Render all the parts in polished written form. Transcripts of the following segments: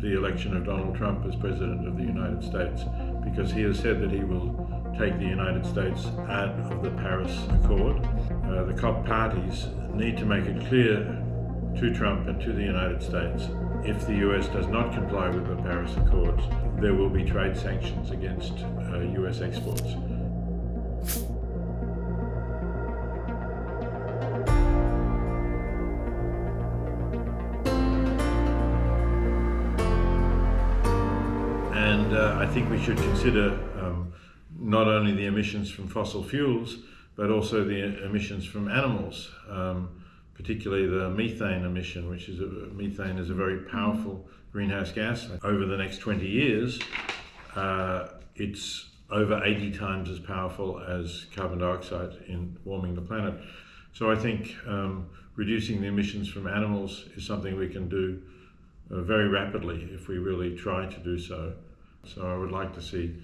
the election of Donald Trump as President of the United States, because he has said that he will take the United States out of the Paris Accord. The COP parties need to make it clear to Trump and to the United States, if the US does not comply with the Paris Accords, there will be trade sanctions against US exports. And I think we should consider not only the emissions from fossil fuels, but also the emissions from animals, particularly the methane emission, methane is a very powerful greenhouse gas. Over the next 20 years, it's over 80 times as powerful as carbon dioxide in warming the planet. So I think reducing the emissions from animals is something we can do very rapidly if we really try to do so. So I would like to see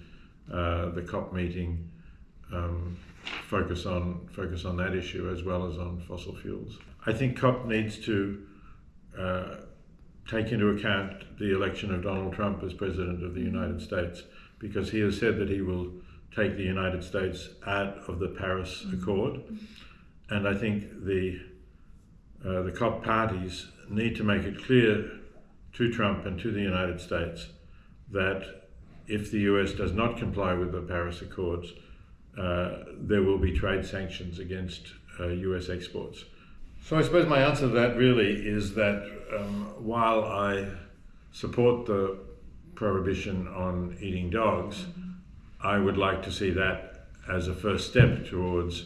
the COP meeting focus on that issue as well as on fossil fuels. I think COP needs to take into account the election of Donald Trump as President of the United States, because he has said that he will take the United States out of the Paris Accord. And I think the COP parties need to make it clear to Trump and to the United States that if the US does not comply with the Paris Accords, there will be trade sanctions against US exports. So I suppose my answer to that really is that while I support the prohibition on eating dogs, I would like to see that as a first step towards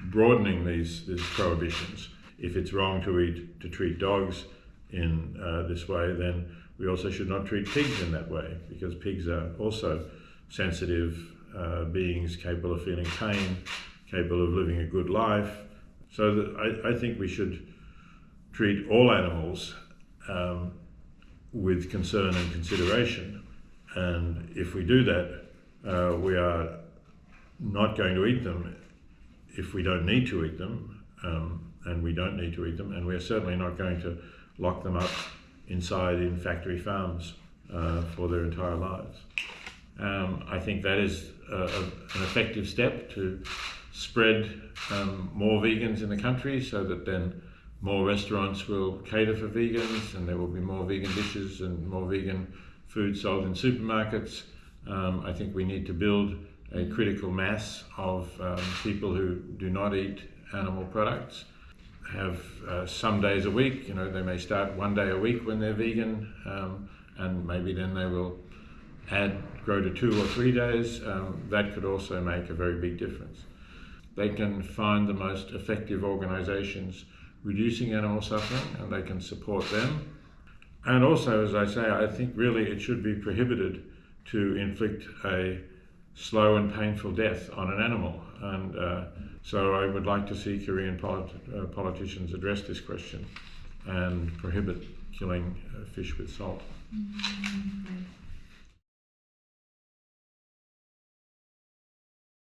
broadening these prohibitions. If it's wrong to treat dogs in this way, then we also should not treat pigs in that way, because pigs are also sensitive beings capable of feeling pain, capable of living a good life. So I think we should treat all animals with concern and consideration. And if we do that, we are not going to eat them if we don't need to eat them, and we don't need to eat them, and we're certainly not going to lock them up inside in factory farms for their entire lives. I think that is an effective step to spread more vegans in the country, so that then more restaurants will cater for vegans and there will be more vegan dishes and more vegan food sold in supermarkets. I think we need to build a critical mass of people who do not eat animal products, have some days a week, they may start one day a week when they're vegan, and maybe then they will grow to 2 or 3 days. That could also make a very big difference. They can find the most effective organisations reducing animal suffering, and they can support them. And also, as I say, I think really it should be prohibited to inflict a slow and painful death on an animal. And so I would like to see Korean politicians address this question and prohibit killing fish with salt. Mm-hmm.